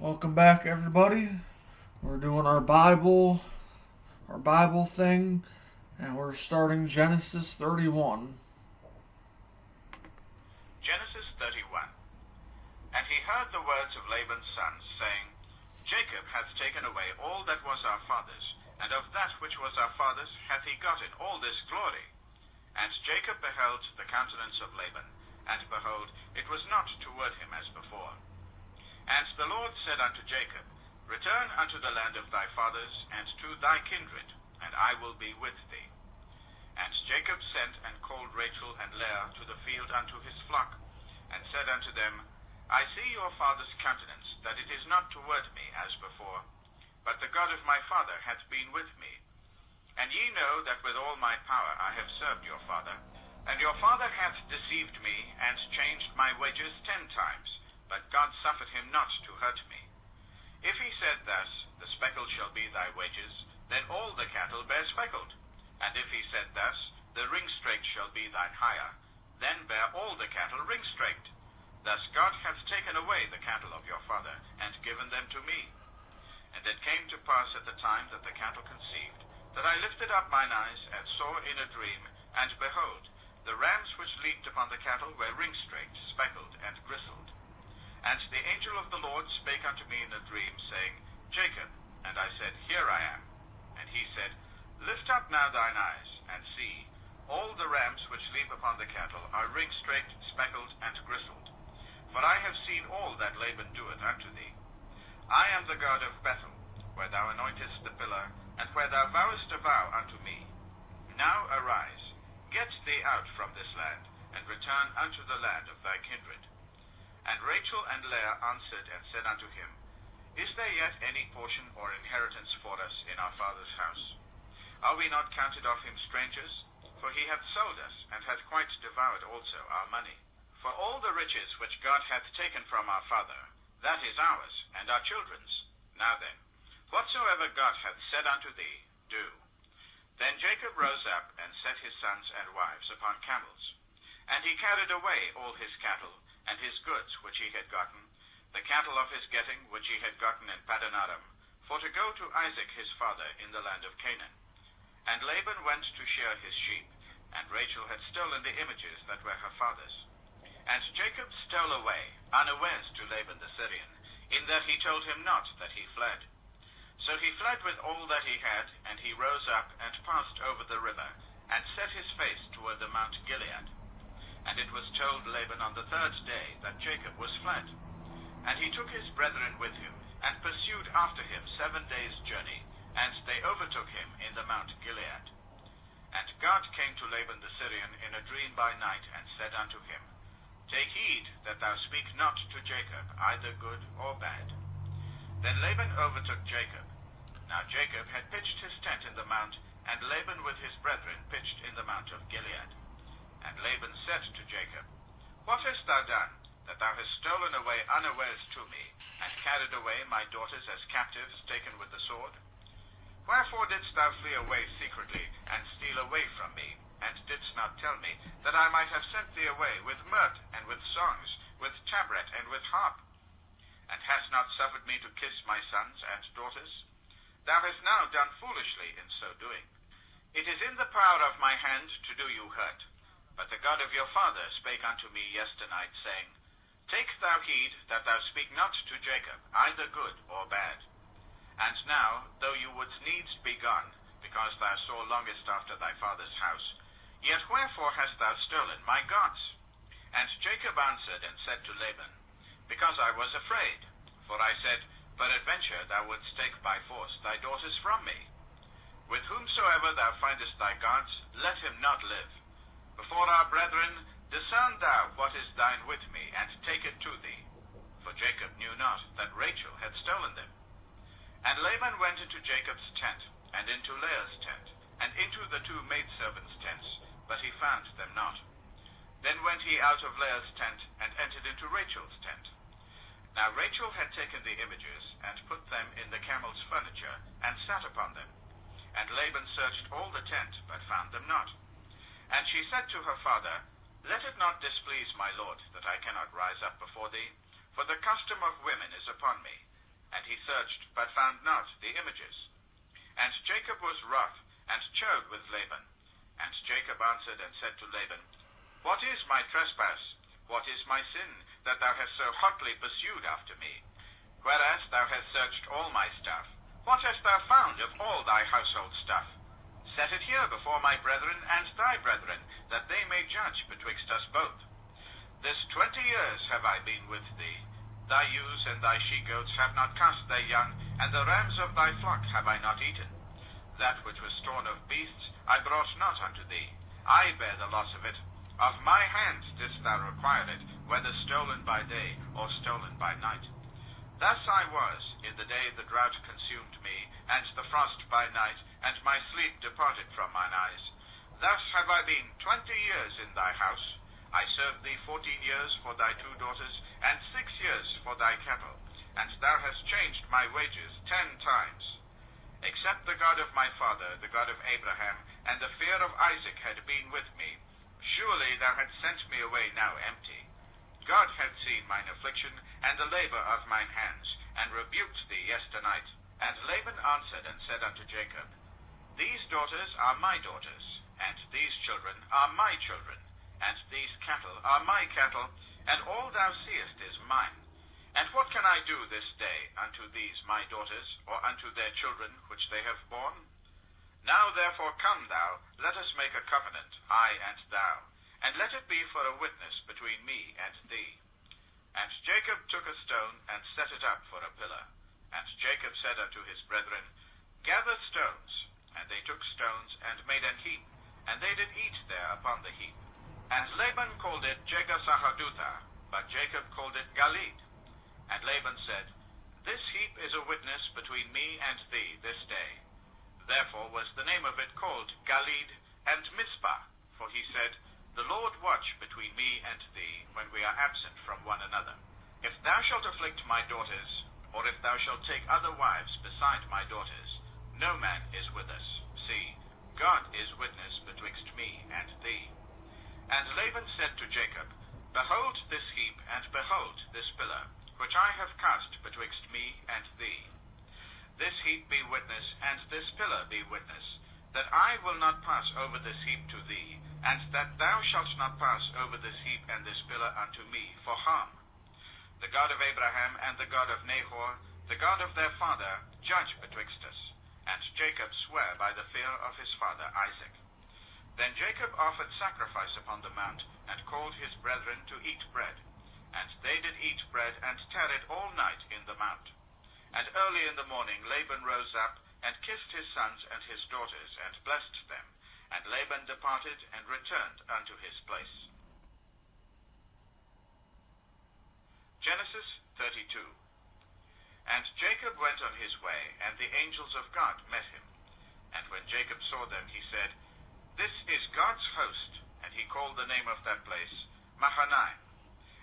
Welcome back, everybody. We're doing our Bible thing, and we're starting Genesis 31. Genesis 31. And he heard the words of Laban's sons, saying, Jacob hath taken away all that was our father's, and of that which was our father's hath he gotten all this glory. And Jacob beheld the countenance of Laban, and behold, it was not toward him as before. And the Lord said unto Jacob, Return unto the land of thy fathers, and to thy kindred, and I will be with thee. And Jacob sent and called Rachel and Leah to the field unto his flock, and said unto them, I see your father's countenance, that it is not toward me as before, but the God of my father hath been with me. And ye know that with all my power I have served your father, and your father hath deceived me, and changed my wages 10 times, but God suffered him not to hurt me. If he said thus, The speckle shall be thy wages, then all the cattle bear speckled. And if he said thus, The ringstraked shall be thine hire, then bear all the cattle ringstraked. Thus God hath taken away the cattle of your father, and given them to me. And it came to pass at the time that the cattle conceived, that I lifted up mine eyes, and saw in a dream, and behold, the rams which leaped upon the cattle were ringstraked, speckled, and gristled. And the angel of the Lord spake unto me in a dream, saying, Jacob. And I said, Here I am. And he said, Lift up now thine eyes, and see, all the rams which leap upon the cattle are ringstraked, speckled, and gristled. For I have seen all that Laban doeth unto thee. I am the God of Bethel, where thou anointest the pillar, and where thou vowest a vow unto me. Now arise, get thee out from this land, and return unto the land of thy kindred. And Rachel and Leah answered and said unto him, Is there yet any portion or inheritance for us in our father's house? Are we not counted of him strangers? For he hath sold us, and hath quite devoured also our money. For all the riches which God hath taken from our father, that is ours, and our children's. Now then, whatsoever God hath said unto thee, do. Then Jacob rose up, and set his sons and wives upon camels. And he carried away all his cattle, and his goods which he had gotten, the cattle of his getting which he had gotten in Padanaram, for to go to Isaac his father in the land of Canaan. And Laban went to shear his sheep, and Rachel had stolen the images that were her father's. And Jacob stole away, unawares to Laban the Syrian, in that he told him not that he fled. So he fled with all that he had, and he rose up and passed over the river, and set his face toward the Mount Gilead. And it was told Laban on the 3rd day that Jacob was fled. And he took his brethren with him, and pursued after him 7 days' journey, and they overtook him in the Mount Gilead. And God came to Laban the Syrian in a dream by night, and said unto him, Take heed that thou speak not to Jacob, either good or bad. Then Laban overtook Jacob. Now Jacob had pitched his tent in the mount, and Laban with his brethren pitched in the mount of Gilead. And Laban said to Jacob, What hast thou done, that thou hast stolen away unawares to me, and carried away my daughters as captives taken with the sword? Wherefore didst thou flee away secretly, and steal away from me, and didst not tell me, that I might have sent thee away with mirth, and with songs, with tabret, and with harp? And hast not suffered me to kiss my sons and daughters? Thou hast now done foolishly in so doing. It is in the power of my hand to do you hurt. But the God of your father spake unto me yesternight, saying, Take thou heed that thou speak not to Jacob, either good or bad. And now, though you wouldst needs be gone, because thou so longest after thy father's house, yet wherefore hast thou stolen my gods? And Jacob answered and said to Laban, Because I was afraid. For I said, Peradventure thou wouldst take by force thy daughters from me. With whomsoever thou findest thy gods, let him not live. Before our brethren, discern thou what is thine with me, and take it to thee. For Jacob knew not that Rachel had stolen them. And Laban went into Jacob's tent, and into Leah's tent, and into the 2 maidservants' tents, but he found them not. Then went he out of Leah's tent, and entered into Rachel's tent. Now Rachel had taken the images, and put them in the camel's furniture, and sat upon them. And Laban searched all the tent, but found them not. And she said to her father, Let it not displease my lord, that I cannot rise up before thee, for the custom of women is upon me. searched, but found not the images. And Jacob was wroth, and chode with Laban. And Jacob answered and said to Laban, What is my trespass? What is my sin, that thou hast so hotly pursued after me? Whereas thou hast searched all my stuff, what hast thou found of all thy household stuff? Set it here before my brethren and thy brethren, that they may judge betwixt us both. This 20 years have I been with thee. Thy ewes and thy she-goats have not cast their young, and the rams of thy flock have I not eaten. That which was torn of beasts I brought not unto thee. I bear the loss of it. Of my hand didst thou require it, whether stolen by day or stolen by night. Thus I was, in the day the drought consumed me, and the frost by night, and my sleep departed from mine eyes. Thus have I been 20 years in thy house. I served thee 14 years for thy 2 daughters, and 6 years for thy cattle, and thou hast changed my wages 10 times. Except the God of my father, the God of Abraham, and the fear of Isaac had been with me, surely thou hadst sent me away now empty. God hath seen mine affliction, and the labor of mine hands, and rebuked thee yesternight. And Laban answered and said unto Jacob, These daughters are my daughters, and these children are my children, and these cattle are my cattle, and all thou seest is mine. And what can I do this day unto these my daughters, or unto their children which they have borne? Now therefore come thou, let us make a covenant, I and thou, and let it be for a witness between me and thee. And Jacob took a stone, and set it up for a pillar. And Jacob said unto his brethren, Gather stones. And they took stones, and made an heap, and they did eat there upon the heap. And Laban called it Jegar-sahadutha, but Jacob called it Galeed. And Laban said, This heap is a witness between me and thee this day. Therefore was the name of it called Galeed and Mizpah, for he said, The Lord watch between me and thee when we are absent from one another. If thou shalt afflict my daughters, or if thou shalt take other wives beside my daughters, no man is with us. See, God is witness betwixt me and thee. And Laban said to Jacob, Behold this heap, and behold this pillar, which I have cast betwixt me and thee. This heap be witness, and this pillar be witness, that I will not pass over this heap to thee, and that thou shalt not pass over this heap and this pillar unto me for harm. The God of Abraham and the God of Nahor, the God of their father, judge betwixt us. And Jacob sware by the fear of his father Isaac. Then Jacob offered sacrifice upon the mount, and called his brethren to eat bread. And they did eat bread, and tarried all night in the mount. And early in the morning Laban rose up, and kissed his sons and his daughters, and blessed them. And Laban departed, and returned unto his place. Genesis 32. And Jacob went on his way, and the angels of God met him. And when Jacob saw them, he said, This is God's host. And he called the name of that place Mahanaim.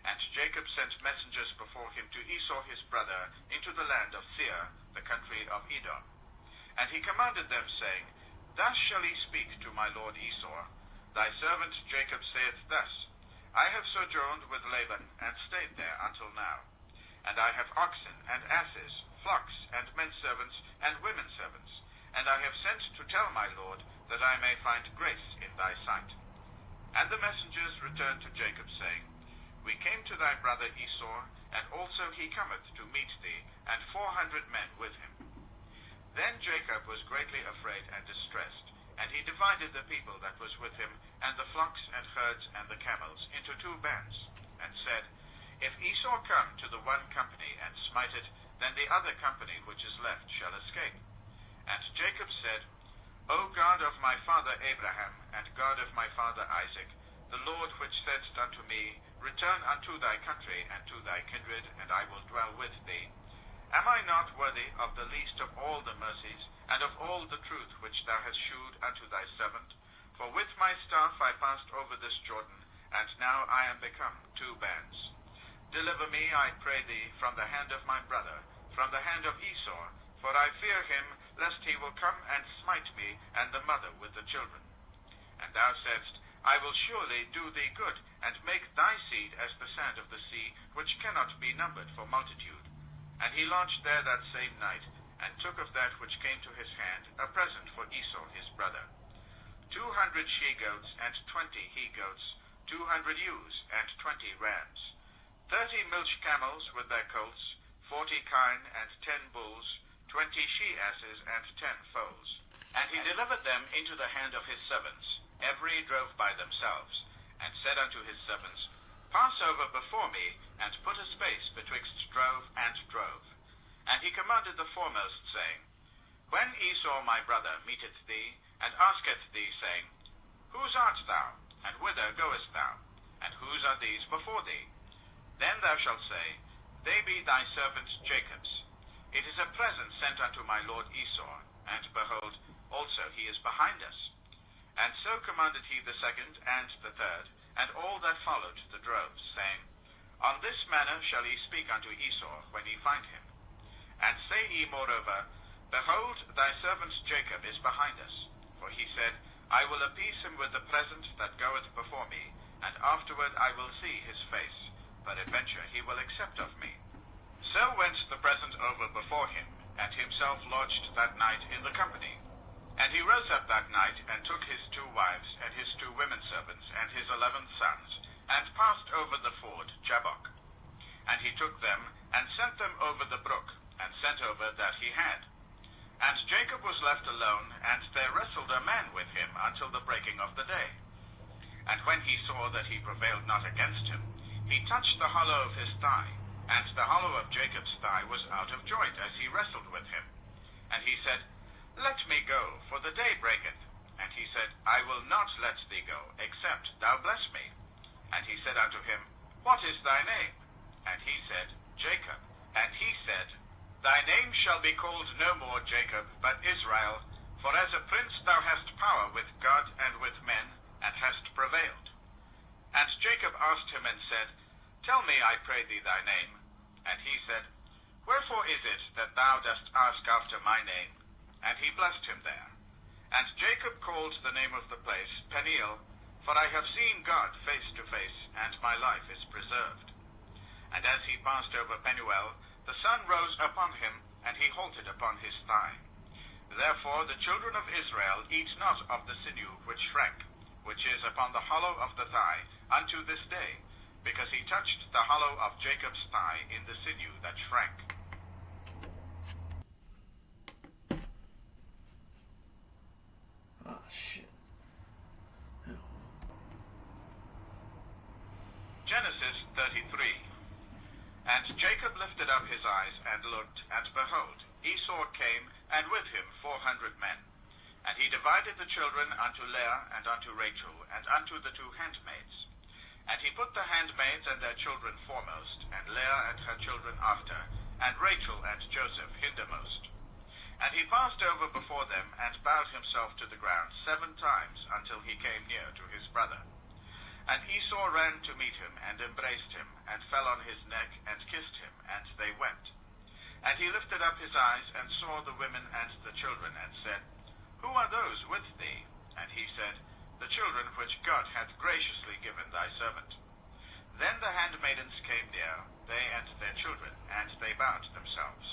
And Jacob sent messengers before him to Esau his brother into the land of Seir, the country of Edom. And he commanded them, saying, Thus shall ye speak to my lord Esau. Thy servant Jacob saith thus, I have sojourned with Laban, and stayed there until now. And I have oxen and asses, flocks and menservants and women servants. And I have sent to tell my lord, that I may find grace in thy sight. And the messengers returned to Jacob, saying, We came to thy brother Esau, and also he cometh to meet thee, and 400 men with him. Then Jacob was greatly afraid and distressed, and he divided the people that was with him, and the flocks and herds and the camels, into 2 bands, and said, If Esau come to the one company and smite it, then the other company which is left shall escape. And Jacob said, O God of my father Abraham, and God of my father Isaac, the Lord which saidst unto me, Return unto thy country and to thy kindred, and I will dwell with thee. Am I not worthy of the least of all the mercies, and of all the truth which thou hast shewed unto thy servant? For with my staff I passed over this Jordan, and now I am become 2 bands. Deliver me, I pray thee, from the hand of my brother, from the hand of Esau, for I fear him, lest he will come and smite me, and the mother with the children. And thou saidst, I will surely do thee good, and make thy seed as the sand of the sea, which cannot be numbered for multitude. And he lodged there that same night, and took of that which came to his hand a present for Esau his brother, 200 she-goats and 20 he-goats, 200 ewes and 20 rams, 30 milch camels with their colts, 40 kine and 10 bulls, 20 she-asses and 10 foals. And he delivered them into the hand of his servants. Every drove by themselves, and said unto his servants, Pass over before me, and put a space betwixt drove and drove. And he commanded the foremost, saying, When Esau my brother meeteth thee, and asketh thee, saying, Whose art thou, and whither goest thou, and whose are these before thee? Then thou shalt say, They be thy servant Jacob's. It is a present sent unto my lord Esau, and behold, also he is behind us. And so commanded he the second and the third, and all that followed the droves, saying, On this manner shall ye speak unto Esau when ye find him. And say ye moreover, Behold, thy servant Jacob is behind us. For he said, I will appease him with the present that goeth before me, and afterward I will see his face, peradventure he will accept of me. So went the present over before him, and himself lodged that night in the company. And he rose up that night, and took his 2 wives, and his 2 women servants, and his 11 sons, and passed over the ford Jabbok. And he took them, and sent them over the brook, and sent over that he had. And Jacob was left alone, and there wrestled a man with him until the breaking of the day. And when he saw that he prevailed not against him, he touched the hollow of his thigh, and the hollow of Jacob's thigh was out of joint as he wrestled with him. And he said, Let me go, for the day breaketh. And he said, I will not let thee go, except thou bless me. And he said unto him, What is thy name? And he said, Jacob. And he said, Thy name shall be called no more Jacob, but Israel, for as a prince thou hast power with God and with men, and hast prevailed. And Jacob asked him and said, Tell me, I pray thee, thy name. And he said, Wherefore is it that thou dost ask after my name? And he blessed him there. And Jacob called the name of the place Peniel, for I have seen God face to face, and my life is preserved. And as he passed over Penuel, the sun rose upon him, and he halted upon his thigh. Therefore the children of Israel eat not of the sinew which shrank, which is upon the hollow of the thigh, unto this day, because he touched the hollow of Jacob's thigh in the sinew that shrank. Ah, shit. Hell. Genesis 33. And Jacob lifted up his eyes and looked, and behold, Esau came, and with him 400 men. And he divided the children unto Leah and unto Rachel, and unto the 2 handmaids. And he put the handmaids and their children foremost, and Leah and her children after, and Rachel and Joseph hindermost. And he passed over before them, and bowed himself to the ground 7 times, until he came near to his brother. And Esau ran to meet him, and embraced him, and fell on his neck, and kissed him, and they wept. And he lifted up his eyes, and saw the women and the children, and said, Who are those with thee? And he said, The children which God hath graciously given thy servant. Then the handmaidens came near, they and their children, and they bowed themselves.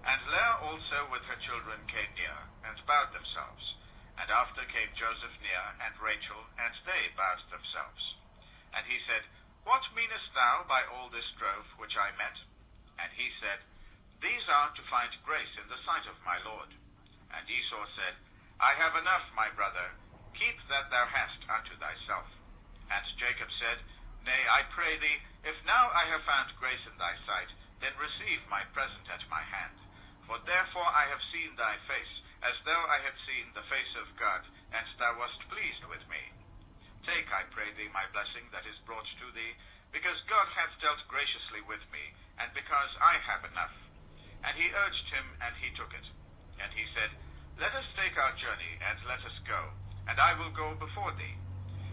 And Leah also with her children came near, and bowed themselves. And after came Joseph near, and Rachel, and they bowed themselves. And he said, What meanest thou by all this drove which I met? And he said, These are to find grace in the sight of my Lord. And Esau said, I have enough, my brother, keep that thou hast unto thyself. And Jacob said, Nay, I pray thee, if now I have found grace in thy sight, then receive my present at my hand. For therefore I have seen thy face, as though I had seen the face of God, and thou wast pleased with me. Take, I pray thee, my blessing that is brought to thee, because God hath dealt graciously with me, and because I have enough. And he urged him, and he took it. And he said, Let us take our journey, and let us go, and I will go before thee.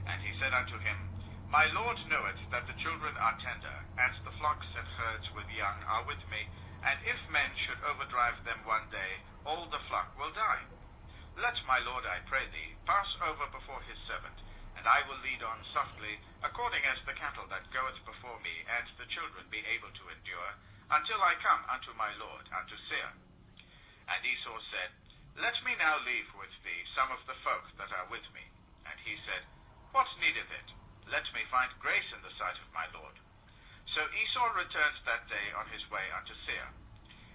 And he said unto him, My Lord knoweth that the children are tender, and the flocks and herds with young are with me, and if men should overdrive them one day, all the flock will die. Let my Lord, I pray thee, pass over before his servant, and I will lead on softly, according as the cattle that goeth before me, and the children be able to endure, until I come unto my lord, unto Seir. And Esau said, Let me now leave with thee some of the folk that are with me. And he said, What needeth it? Let me find grace in the sight of my lord. So Esau returned that day on his way unto Seir.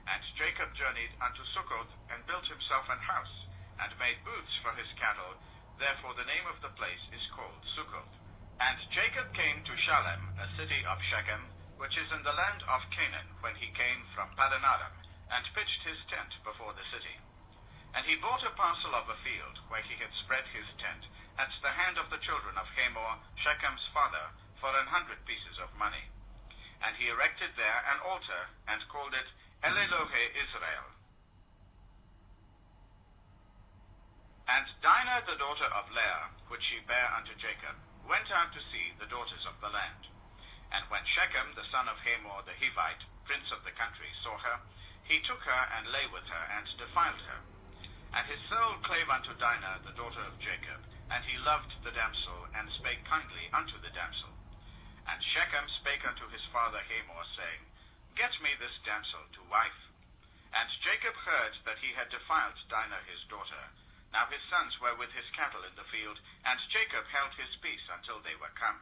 And Jacob journeyed unto Succoth, and built himself an house, and made booths for his cattle. Therefore the name of the place is called Succoth. And Jacob came to Shalem, a city of Shechem, which is in the land of Canaan, when he came from Paddan Aram, and pitched his tent before the city. And he bought a parcel of a field, where he had spread his tent, at the hand of the children of Hamor, Shechem's father, for 100 pieces of money. And he erected there an altar, and called it El-Elohe Israel. And Dinah the daughter of Leah, which she bare unto Jacob, went out to see the daughters of the land. And when Shechem the son of Hamor the Hivite, prince of the country, saw her, he took her and lay with her, and defiled her. And his soul clave unto Dinah the daughter of Jacob, and he loved the damsel, and spake kindly unto the damsel. And Shechem spake unto his father Hamor, saying, Get me this damsel to wife. And Jacob heard that he had defiled Dinah his daughter. Now his sons were with his cattle in the field, and Jacob held his peace until they were come.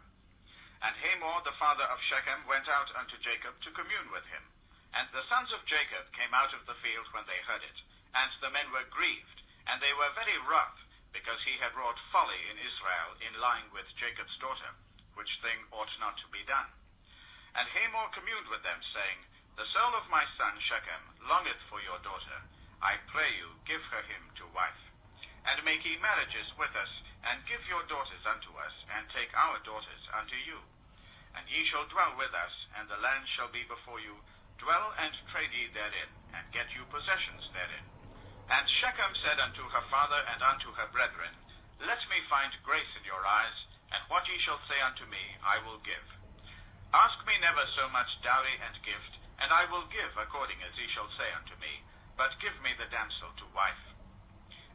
And Hamor the father of Shechem went out unto Jacob to commune with him. And the sons of Jacob came out of the field when they heard it. And the men were grieved, and they were very wroth, because he had wrought folly in Israel in lying with Jacob's daughter, which thing ought not to be done. And Hamor communed with them, saying, The soul of my son Shechem longeth for your daughter. I pray you, give her him to wife. And make ye marriages with us, and give your daughters unto us, and take our daughters unto you. And ye shall dwell with us, and the land shall be before you. Dwell and trade ye therein, and get you possessions therein. And Shechem said unto her father and unto her brethren, Let me find grace in your eyes, and what ye shall say unto me I will give. Ask me never so much dowry and gift, and I will give according as ye shall say unto me, but give me the damsel to wife.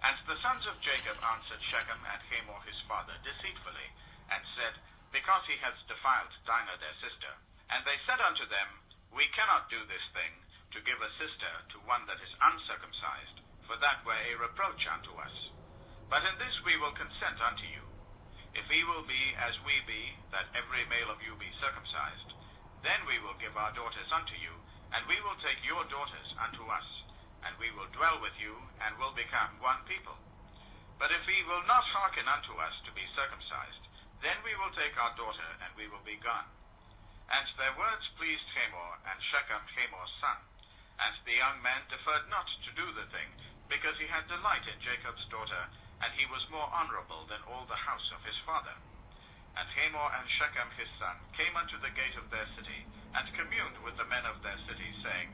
And the sons of Jacob answered Shechem and Hamor his father deceitfully, and said, Because he hath defiled Dinah their sister. And they said unto them, We cannot do this thing, to give a sister to one that is uncircumcised, for that were a reproach unto us. But in this we will consent unto you. If ye will be as we be, that every male of you be circumcised, then we will give our daughters unto you, and we will take your daughters unto us, and we will dwell with you, and will become one people. But if ye will not hearken unto us to be circumcised, then we will take our daughter, and we will be gone. And their words pleased Hamor, and Shechem Hamor's son. And the young man deferred not to do the thing, because he had delight in Jacob's daughter, and he was more honorable than all the house of his father. And Hamor and Shechem his son came unto the gate of their city, and communed with the men of their city, saying,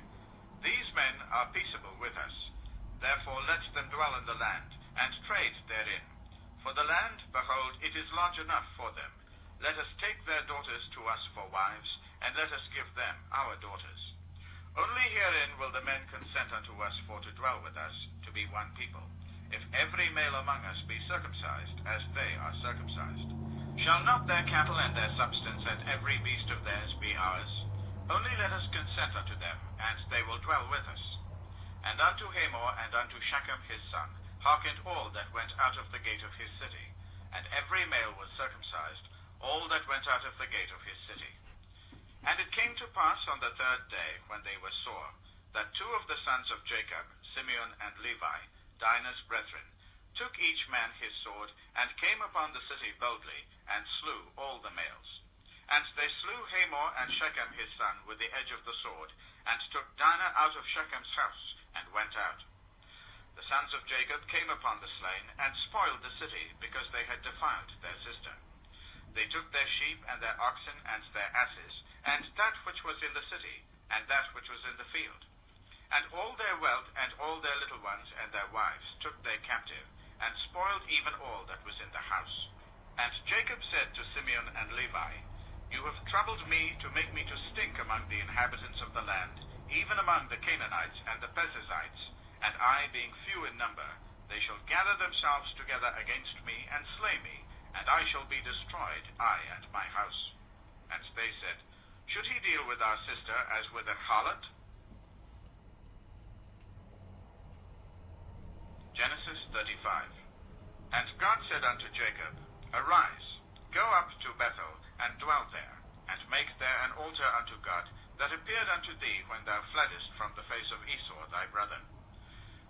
These men are peaceable with us. Therefore let them dwell in the land, and trade therein. For the land, behold, it is large enough for them. Let us take their daughters to us for wives, and let us give them our daughters. Only herein will the men consent unto us for to dwell with us, to be one people, if every male among us be circumcised, as they are circumcised. Shall not their cattle and their substance and every beast of theirs be ours? Only let us consent unto them, and they will dwell with us. And unto Hamor and unto Shechem his son hearkened all that went out of the gate of his city, and every male was circumcised, all that went out of the gate of his city. And it came to pass on the third day, when they were sore, that two of the sons of Jacob, Simeon and Levi, Dinah's brethren, took each man his sword, and came upon the city boldly, and slew all the males. And they slew Hamor and Shechem his son with the edge of the sword, and took Dinah out of Shechem's house, and went out. The sons of Jacob came upon the slain, and spoiled the city, because they had defiled their sister. They took their sheep and their oxen and their asses, and that which was in the city, and that which was in the field. And all their wealth, and all their little ones, and their wives, took they captive, and spoiled even all that was in the house. And Jacob said to Simeon and Levi, You have troubled me to make me to stink among the inhabitants of the land, even among the Canaanites and the Perizzites, and I being few in number, they shall gather themselves together against me, and slay me, and I shall be destroyed, I and my house. And they said, Should he deal with our sister as with a harlot? Genesis 35. And God said unto Jacob, Arise, go up to Bethel, and dwell there, and make there an altar unto God, that appeared unto thee when thou fleddest from the face of Esau thy brother.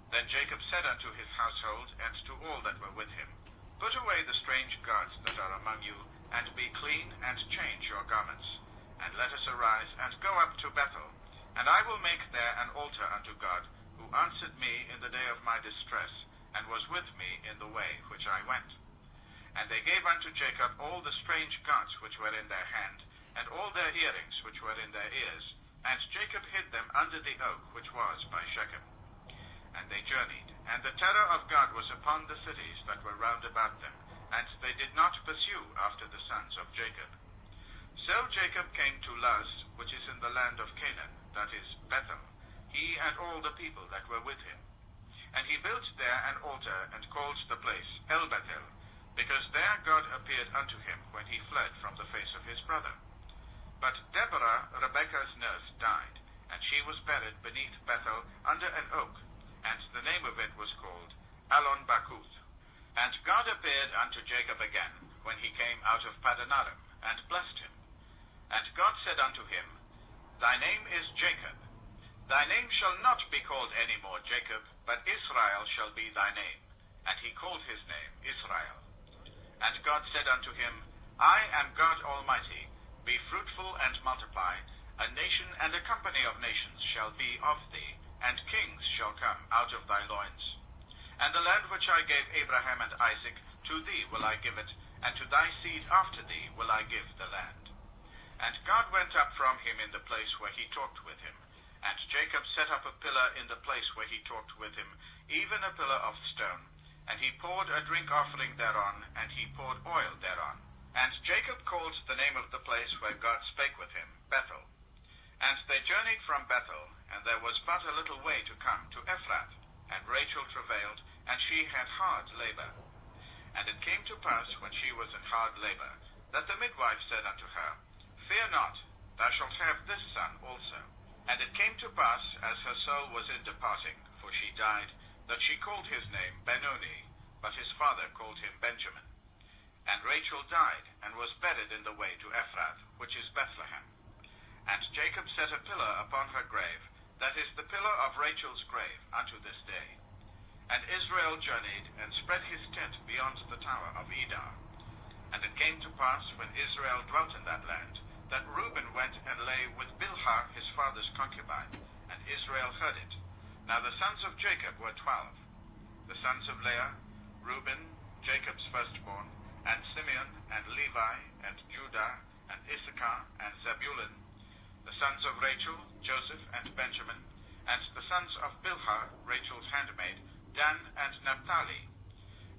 Then Jacob said unto his household, and to all that were with him, Put away the strange gods that are among you, and be clean, and change your garments. And let us arise, and go up to Bethel, and I will make there an altar unto God, who answered me in the day of my distress, and was with me in the way which I went. And they gave unto Jacob all the strange gods which were in their hand, and all their earrings which were in their ears, and Jacob hid them under the oak which was by Shechem. And they journeyed, and the terror of God was upon the cities that were round about them, and they did not pursue after the sons of Jacob. So Jacob came to Luz, which is in the land of Canaan, that is Bethel, he and all the people that were with him. And he built there an altar, and called the place El Bethel, because there God appeared unto him when he fled from the face of his brother. But Deborah, Rebekah's nurse, died, and she was buried beneath Bethel under an oak, and the name of it was called Allon Bakuth. And God appeared unto Jacob again, when he came out of Padanaram, and blessed him. And God said unto him, Thy name is Jacob. Thy name shall not be called any more Jacob, but Israel shall be thy name. And he called his name Israel. And God said unto him, I am God Almighty. Be fruitful and multiply. A nation and a company of nations shall be of thee, and kings shall come out of thy loins. And the land which I gave Abraham and Isaac, to thee will I give it, and to thy seed after thee will I give the land. And God went up from him in the place where he talked with him. And Jacob set up a pillar in the place where he talked with him, even a pillar of stone. And he poured a drink offering thereon, and he poured oil thereon. And Jacob called the name of the place where God spake with him, Bethel. And they journeyed from Bethel, and there was but a little way to come to Ephrath. And Rachel travailed, and she had hard labor. And it came to pass, when she was in hard labor, that the midwife said unto her, Fear not, thou shalt have this son also. And it came to pass, as her soul was in departing, for she died, that she called his name Benoni, but his father called him Benjamin. And Rachel died, and was buried in the way to Ephrath, which is Bethlehem. And Jacob set a pillar upon her grave, that is the pillar of Rachel's grave unto this day. And Israel journeyed, and spread his tent beyond the tower of Edar. And it came to pass, when Israel dwelt in that land, that Reuben went and lay with Bilhah his father's concubine, and Israel heard it. Now the sons of Jacob were 12. The sons of Leah, Reuben, Jacob's firstborn, and Simeon, and Levi, and Judah, and Issachar, and Zebulun. The sons of Rachel, Joseph, and Benjamin. And the sons of Bilhah, Rachel's handmaid, Dan and Naphtali.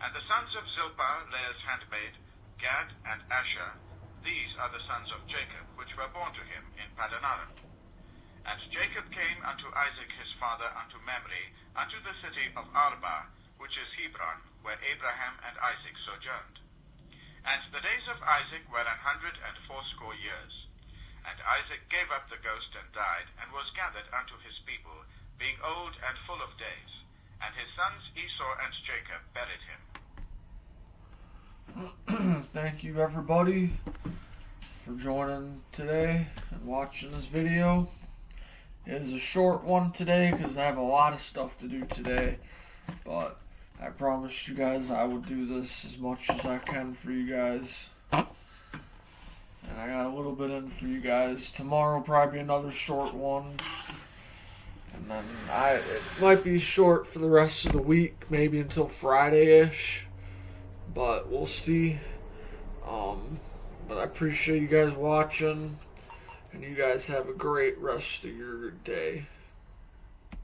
And the sons of Zilpah, Leah's handmaid, Gad and Asher. These are the sons of Jacob, which were born to him in Padanaram. And Jacob came unto Isaac his father unto Mamre, unto the city of Arba, which is Hebron, where Abraham and Isaac sojourned. And the days of Isaac were 180 years. And Isaac gave up the ghost and died, and was gathered unto his people, being old and full of days. And his sons Esau and Jacob buried him. Thank you, everybody, for joining today and watching this video. It is a short one today because I have a lot of stuff to do today, but I promised you guys I would do this as much as I can for you guys. And I got a little bit in for you guys. Tomorrow will probably be another short one. And then it might be short for the rest of the week, maybe until Friday-ish. But we'll see. But I appreciate you guys watching. And you guys have a great rest of your day.